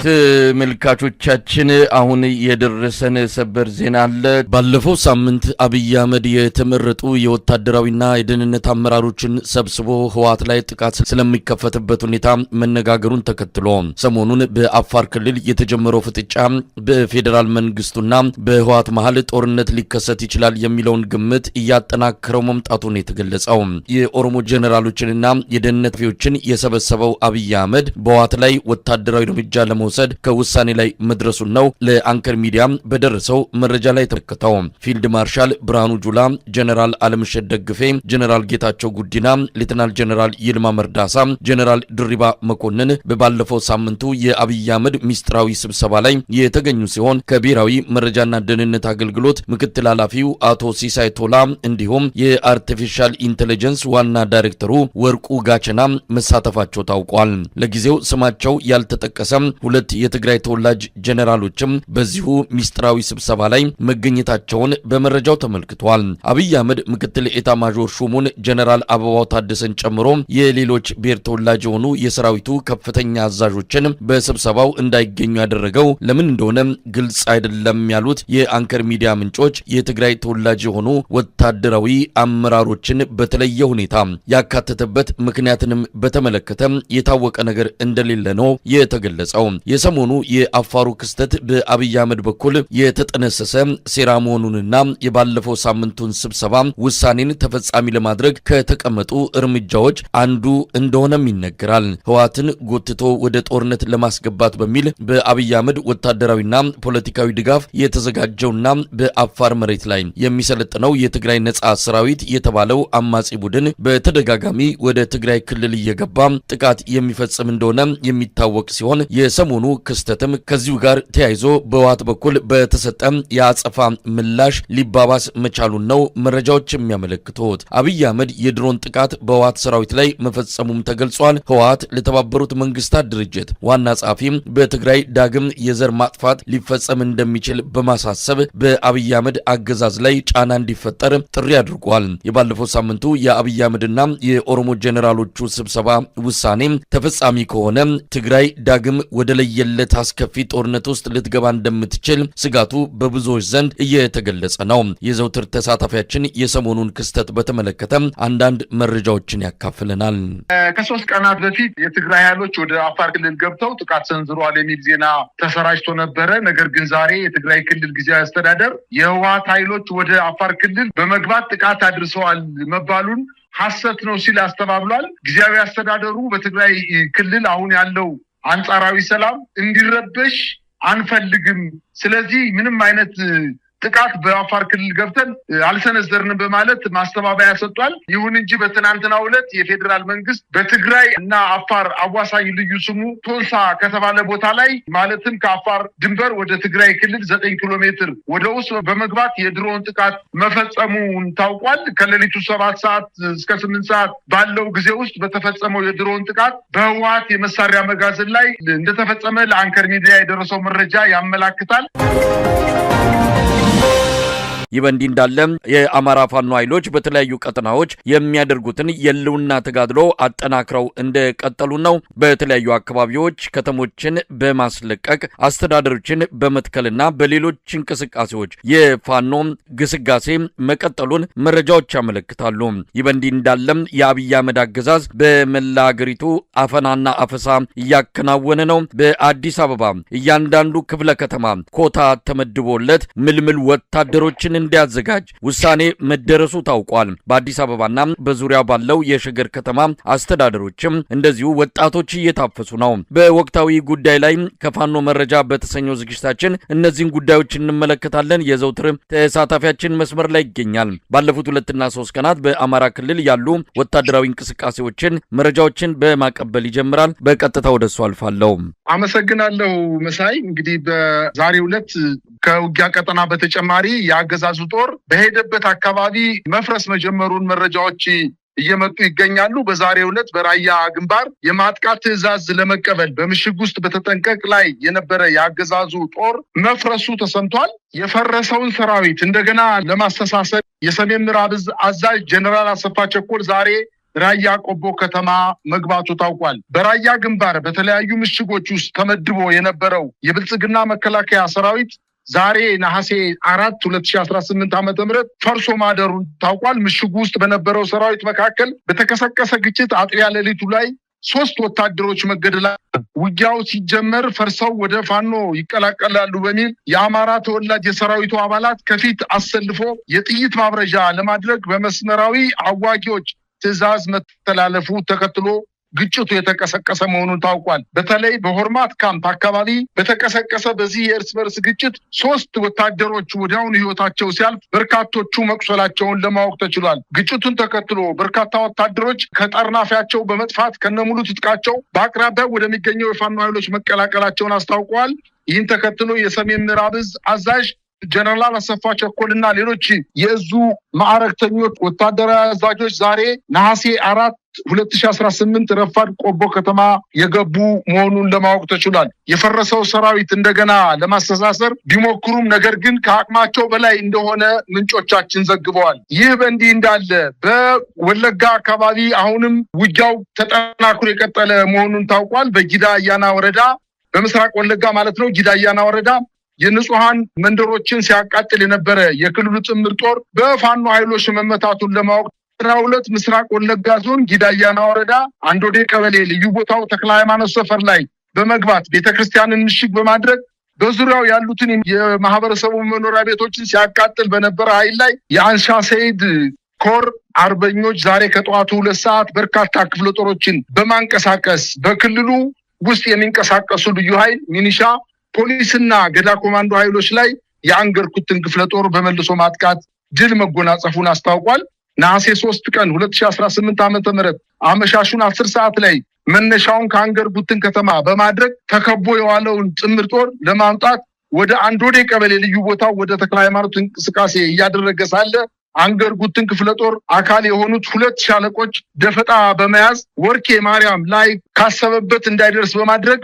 ተመልካቾቻችን አሁን የደረሰን ሰበር ዜና አለ። ባለፈው ሳምንት አብይ አህመድ የተመረጡ የወታደራዊና የደህንነት አመራሮችን ሰብስቦ ህወሓት ላይ ጥቃት ስለሚከፈትበት ሁኔታ መነጋገሩን ተከትሎ ሰሞኑን በአፋር ክልል የተጀመረው ፍጥጫ በፌደራል መንግስቱና በህወሓት መሃል ጦርነት ሊከሰት ይችላል የሚለውን ግምት እያጠናከረው መምጣቱን የተገለጸው የኦሮሞ ጀነራሎችንና የደህንነት ፊዎችን የሰበሰበው አብይ አህመድ በህወሓት ላይ ወታደራዊ እርምጃ ለመውሰድ ከውሳኔ ላይ መድረሱን ነው ለአንከር ሚዲያ በደረሰው መረጃ ላይ ተከታው ፊልድ ማርሻል ብርሃኑ ጁላ፣ ጀነራል አለምሸት ደግፌ፣ ጀነራል ጌታቸው ጉዲና፣ ሌተናል ጀነራል ይልማ መርዳሳ፣ ጀነራል ድሪባ መኮንን በባለፈው ሳምንቱ የአብይ አህመድ ሚስጥራዊ ስብሰባ ላይ የተገኙ ሲሆን ከብሔራዊ መረጃና ደህንነት አገልግሎት ምክትል ኃላፊው አቶ ሲሳይ ቶላ እንዲሁም የአርቲፊሻል ኢንተለጀንስ ዋና ዳይሬክተሩ ወርቁ ጋቸና መሳተፋቸው ታውቋል። ለጊዜው ስማቸው ያልተጠቀሰ ሁለት የትግራይ ተወላጅ ጀነራሎችም በዚሁ ሚስጥራዊ ስብሰባ ላይ መገኘታቸውን በመረጃው ተመልክቷል። አብይ አህመድ ምክትል ኤታ ማዦር ሹሙን ጀነራል አበባው ታደሰን ጨምሮ የሌሎች ብሔር ተወላጅ የሆኑ የሰራዊቱ ከፍተኛ አዛዦችን በስብሰባው እንዳይገኙ ያደረገው ለምን እንደሆነ ግልጽ አይደለም ያሉት የአንከር ሚዲያ ምንጮች የትግራይ ተወላጅ የሆኑ ወታደራዊ አመራሮችን በተለየ ሁኔታ ያካተተበት ምክንያትንም በተመለከተ የታወቀ ነገር እንደሌለ ነው የተገለጸው። የሰሞኑ የአፋሩ ክስተት በአብይ አህመድ በኩል የተጠነሰሰ ሴራ መሆኑንና የባለፈው ሳምንቱን ስብሰባ ውሳኔን ተፈጻሚ ለማድረግ ከተቀመጡ እርምጃዎች አንዱ እንደሆነም ይነገራል። ህወሓትን ጎትቶ ወደ ጦርነት ለማስገባት በሚል በአብይ አህመድ ወታደራዊና ፖለቲካዊ ድጋፍ የተዘጋጀውና በአፋር መሬት ላይ የሚሰለጥነው የትግራይ ነጻ ሰራዊት የተባለው አማጺ ቡድን በተደጋጋሚ ወደ ትግራይ ክልል እየገባ ጥቃት የሚፈጽም እንደሆነ የሚታወቅ ሲሆን የሰሞኑ ክስተትም ከዚሁ ጋር ተያይዞ በህወሓት በኩል በተሰጠ የአጸፋ ምላሽ ሊባባስ መቻሉን ነው መረጃዎች የሚያመለክቱት። አብይ አህመድ የድሮን ጥቃት በህወሓት ሰራዊት ላይ መፈጸሙም ተገልጿል። ህወሓት ለተባበሩት መንግስታት ድርጅት ዋና ጸሐፊ በትግራይ ዳግም የዘር ማጥፋት ሊፈጸም እንደሚችል በማሳሰብ በአብይ አህመድ አገዛዝ ላይ ጫና እንዲፈጠር ጥሪ አድርጓል። የባለፈው ሳምንቱ የአብይ አህመድና የኦሮሞ ጀነራሎቹ ስብሰባ ውሳኔ ተፈጻሚ ከሆነ ትግራይ ዳግም ወደ ለየለት አስከፊ ጦርነት ውስጥ ልትገባ እንደምትችል ስጋቱ በብዙዎች ዘንድ እየተገለጸ ነው። የዘውትር ተሳታፊያችን የሰሞኑን ክስተት በተመለከተ አንዳንድ መረጃዎችን ያካፍለናል። ከ3 ቀናት በፊት የትግራይ ኃይሎች ወደ አፋር ክልል ገብተው ጥቃት ሰንዝረዋል የሚል ዜና ተሰራጭቶ ነበረ። ነገር ግን ዛሬ የትግራይ ክልል ጊዜያዊ አስተዳደር የህወሓት ኃይሎች ወደ አፋር ክልል በመግባት ጥቃት አድርሰዋል መባሉን ሐሰት ነው ሲል አስተባብሏል። ጊዜያዊ አስተዳደሩ በትግራይ ክልል አሁን ያለው አንጻራዊ ሰላም እንዲረበሽ አንፈልግም፣ ስለዚህ ምንም አይነት ጥቃት በአፋር ክልል ገብተን አልሰነዘርንም በማለት ማስተባበያ ሰጥቷል። ይሁን እንጂ በትናንትናው ዕለት የፌዴራል መንግስት በትግራይ እና አፋር አዋሳኝ ልዩ ስሙ ቶንሳ ከተባለ ቦታ ላይ ማለትም ከአፋር ድንበር ወደ ትግራይ ክልል 9 ኪሎ ሜትር ወደ ውስጥ በመግባት የድሮን ጥቃት መፈጸሙን ታውቋል። ከሌሊቱ 7 ሰዓት እስከ 8 ሰዓት ባለው ጊዜ ውስጥ በተፈጸመው የድሮን ጥቃት በህወሓት የመሳሪያ መጋዘን ላይ እንደተፈጸመ ለአንከር ሚዲያ የደረሰው መረጃ ያመላክታል። ይህ በእንዲህ እንዳለ የአማራ ፋኖ ኃይሎች በተለያዩ ቀጠናዎች የሚያደርጉትን የህልውና ተጋድሎ አጠናክረው እንደቀጠሉ ነው። በተለያዩ አካባቢዎች ከተሞችን በማስለቀቅ አስተዳደሮችን በመትከልና በሌሎች እንቅስቃሴዎች የፋኖ ግስጋሴ መቀጠሉን መረጃዎች ያመለክታሉ። ይህ በእንዲህ እንዳለ የአብይ አህመድ አገዛዝ በመላ ሀገሪቱ አፈናና አፈሳ እያከናወነ ነው። በአዲስ አበባ እያንዳንዱ ክፍለ ከተማ ኮታ ተመድቦለት ምልምል ወታደሮችን እንዲያዘጋጅ ውሳኔ መደረሱ ታውቋል። በአዲስ አበባና በዙሪያው ባለው የሸገር ከተማ አስተዳደሮችም እንደዚሁ ወጣቶች እየታፈሱ ነው። በወቅታዊ ጉዳይ ላይ ከፋኖ መረጃ በተሰኘው ዝግጅታችን እነዚህን ጉዳዮች እንመለከታለን። የዘውትር ተሳታፊያችን መስመር ላይ ይገኛል። ባለፉት 2 እና 3 ቀናት በአማራ ክልል ያሉ ወታደራዊ እንቅስቃሴዎችን መረጃዎችን በማቀበል ይጀምራል። በቀጥታ ወደሱ አልፋለሁ። አመሰግናለሁ መሳይ። እንግዲህ በዛሬው ዕለት ከውጊያ ቀጠና በተጨማሪ የአገዛዙ ጦር በሄደበት አካባቢ መፍረስ መጀመሩን መረጃዎች እየመጡ ይገኛሉ። በዛሬው ዕለት በራያ ግንባር የማጥቃት ትዕዛዝ ለመቀበል በምሽግ ውስጥ በተጠንቀቅ ላይ የነበረ የአገዛዙ ጦር መፍረሱ ተሰምቷል። የፈረሰውን ሰራዊት እንደገና ለማስተሳሰር የሰሜን ምዕራብ ዕዝ አዛዥ ጀነራል አሰፋ ቸኮል ዛሬ ራያ ቆቦ ከተማ መግባቱ ታውቋል። በራያ ግንባር በተለያዩ ምሽጎች ውስጥ ተመድቦ የነበረው የብልጽግና መከላከያ ሰራዊት ዛሬ ነሐሴ 4 2018 ዓ.ም ፈርሶ ማደሩን ታውቋል። ምሽጉ ውስጥ በነበረው ሰራዊት መካከል በተከሰከሰ ግጭት አጥቢያ ሌሊቱ ላይ 3 ወታደሮች መገደላቸው፣ ውጊያው ሲጀመር ፈርሰው ወደ ፋኖ ይቀላቀላሉ በሚል የአማራ ተወላጅ የሰራዊቱ አባላት ከፊት አሰልፎ የጥይት ማብረጃ ለማድረግ በመስመራዊ አዋጊዎች ትዕዛዝ መተላለፉ ተከትሎ ግጭቱ የተቀሰቀሰ መሆኑን ታውቋል። በተለይ በሆርማት ካምፕ አካባቢ በተቀሰቀሰ በዚህ የእርስ በርስ ግጭት 3 ወታደሮች ወዲያውኑ ህይወታቸው ሲያልፍ በርካቶቹ መቁሰላቸውን ለማወቅ ተችሏል። ግጭቱን ተከትሎ በርካታ ወታደሮች ከጠርናፊያቸው በመጥፋት ከነሙሉ ትጥቃቸው በአቅራቢያው ወደሚገኘው የፋኖ ኃይሎች መቀላቀላቸውን አስታውቀዋል። ይህን ተከትሎ የሰሜን ምዕራብ ዕዝ አዛዥ ጀነራል አሰፋ ቸኮልና ሌሎች የእዙ ማዕረግተኞች ወታደራዊ አዛዦች ዛሬ ነሐሴ 4 2018 ረፋድ ቆቦ ከተማ የገቡ መሆኑን ለማወቅ ተችሏል። የፈረሰው ሰራዊት እንደገና ለማስተሳሰር ቢሞክሩም ነገር ግን ከአቅማቸው በላይ እንደሆነ ምንጮቻችን ዘግበዋል። ይህ በእንዲህ እንዳለ በወለጋ አካባቢ አሁንም ውጊያው ተጠናክሮ የቀጠለ መሆኑን ታውቋል። በጊዳ አያና ወረዳ በምስራቅ ወለጋ ማለት ነው። ጊዳ አያና ወረዳ የንጹሃን መንደሮችን ሲያቃጥል የነበረ የክልሉ ጥምር ጦር በፋኖ ኃይሎች መመታቱን ለማወቅ 12 ምስራቅ ወለጋ ዞን ጊዳ አያና ወረዳ አንዶዴ ቀበሌ ልዩ ቦታው ተክለ ሃይማኖት ሰፈር ላይ በመግባት ቤተክርስቲያንን ምሽግ በማድረግ በዙሪያው ያሉትን የማህበረሰቡ መኖሪያ ቤቶችን ሲያቃጥል በነበረ ኃይል ላይ የአንሻ ሰይድ ኮር አርበኞች ዛሬ ከጠዋቱ 2 ሰዓት በርካታ ክፍለ ጦሮችን በማንቀሳቀስ በክልሉ ውስጥ የሚንቀሳቀሱ ልዩ ኃይል ሚኒሻ ፖሊስና ገዳ ኮማንዶ ኃይሎች ላይ የአንገርኩትን ክፍለ ጦር በመልሶ ማጥቃት ድል መጎናጸፉን አስታውቋል። ነሐሴ 3 ቀን 2018 ዓ.ም አመሻሹን 10 ሰዓት ላይ መነሻውን ከአንገርኩትን ከተማ በማድረግ ተከቦ የዋለውን ጥምር ጦር ለማምጣት ወደ አንዶዴ ቀበሌ ልዩ ቦታው ወደ ተክለ ሃይማኖት እንቅስቃሴ እያደረገ ሳለ አንገርጉትን ክፍለ ጦር አካል የሆኑት 2 ሻለቆች ደፈጣ በመያዝ ወርቄ ማርያም ላይ ካሰበበት እንዳይደርስ በማድረግ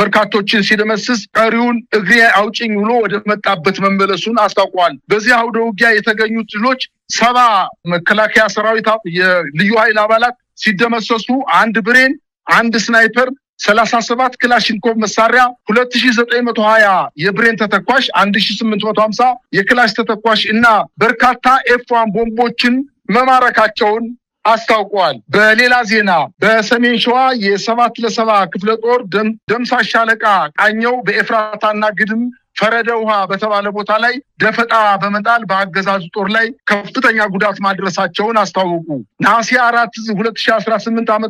በርካቶችን ሲደመስስ ቀሪውን እግሬ አውጪኝ ብሎ ወደ መጣበት መመለሱን አስታውቋል። በዚህ አውደ ውጊያ የተገኙት ድሎች 70 መከላከያ ሰራዊት የልዩ ኃይል አባላት ሲደመሰሱ 1 ብሬን፣ 1 ስናይፐር፣ 37 ክላሽንኮቭ መሳሪያ፣ 2920 የብሬን ተተኳሽ፣ 1850 የክላሽ ተተኳሽ እና በርካታ ኤፍ1 ቦምቦችን መማረካቸውን አስታውቀዋል። በሌላ ዜና በሰሜን ሸዋ የ7 ለ7 ክፍለ ጦር ደምሳሽ ሻለቃ ቃኘው በኤፍራታና ግድም ፈረደ ውሃ በተባለ ቦታ ላይ ደፈጣ በመጣል በአገዛዙ ጦር ላይ ከፍተኛ ጉዳት ማድረሳቸውን አስታወቁ። ነሐሴ 4 2018 ዓ.ም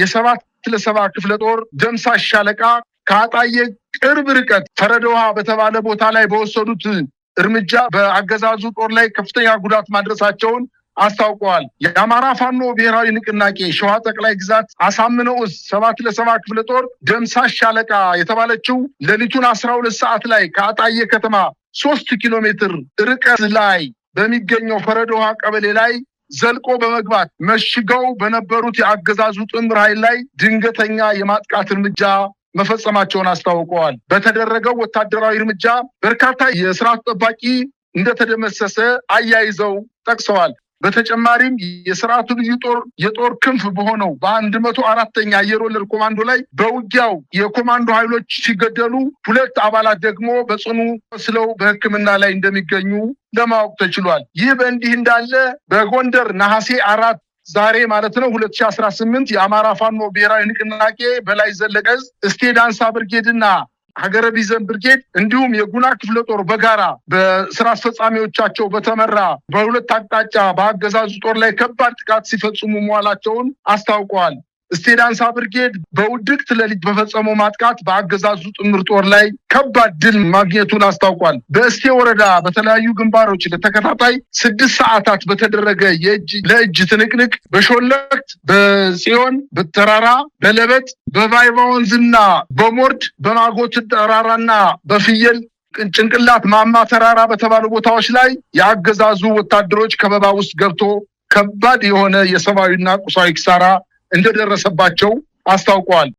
የ7 ለ7 ክፍለ ጦር ደምሳሽ ሻለቃ ከአጣየ ቅርብ ርቀት ፈረደ ውሃ በተባለ ቦታ ላይ በወሰዱት እርምጃ በአገዛዙ ጦር ላይ ከፍተኛ ጉዳት ማድረሳቸውን አስታውቀዋል። የአማራ ፋኖ ብሔራዊ ንቅናቄ ሸዋ ጠቅላይ ግዛት አሳምነው 7 ለ7 ክፍለ ጦር ደምሳሽ ሻለቃ የተባለችው ሌሊቱን 12 ሰዓት ላይ ከአጣየ ከተማ 3 ኪሎ ሜትር ርቀት ላይ በሚገኘው ፈረደ ውሃ ቀበሌ ላይ ዘልቆ በመግባት መሽገው በነበሩት የአገዛዙ ጥምር ኃይል ላይ ድንገተኛ የማጥቃት እርምጃ መፈጸማቸውን አስታውቀዋል። በተደረገው ወታደራዊ እርምጃ በርካታ የስርዓት ጠባቂ እንደተደመሰሰ አያይዘው ጠቅሰዋል። በተጨማሪም የስርዓቱ ልዩ ጦር የጦር ክንፍ በሆነው በ104ኛ አየር ወለድ ኮማንዶ ላይ በውጊያው የኮማንዶ ኃይሎች ሲገደሉ 2 አባላት ደግሞ በጽኑ ቆስለው በሕክምና ላይ እንደሚገኙ ለማወቅ ተችሏል። ይህ በእንዲህ እንዳለ በጎንደር ነሐሴ 4 ዛሬ ማለት ነው 2018 የአማራ ፋኖ ብሔራዊ ንቅናቄ በላይ ዘለቀ ዕዝ እስቴ ዳንሳ ብርጌድና ሀገረ ቢዘን ብርጌድ እንዲሁም የጉና ክፍለ ጦር በጋራ በስራ አስፈጻሚዎቻቸው በተመራ በ2 አቅጣጫ በአገዛዙ ጦር ላይ ከባድ ጥቃት ሲፈጽሙ መዋላቸውን አስታውቀዋል። እስቴ ዳንሳ ብርጌድ በውድቅት ሌሊት በፈጸመው ማጥቃት በአገዛዙ ጥምር ጦር ላይ ከባድ ድል ማግኘቱን አስታውቋል። በእስቴ ወረዳ በተለያዩ ግንባሮች ለተከታታይ 6 ሰዓታት በተደረገ ለእጅ ትንቅንቅ በሾለክት፣ በጽዮን፣ በተራራ፣ በለበት፣ በቫይባ ወንዝና በሞርድ በማጎት ተራራና በፍየል ጭንቅላት ማማ ተራራ በተባሉ ቦታዎች ላይ የአገዛዙ ወታደሮች ከበባ ውስጥ ገብቶ ከባድ የሆነ የሰብአዊና ቁሳዊ ኪሳራ እንደደረሰባቸው አስታውቀዋል።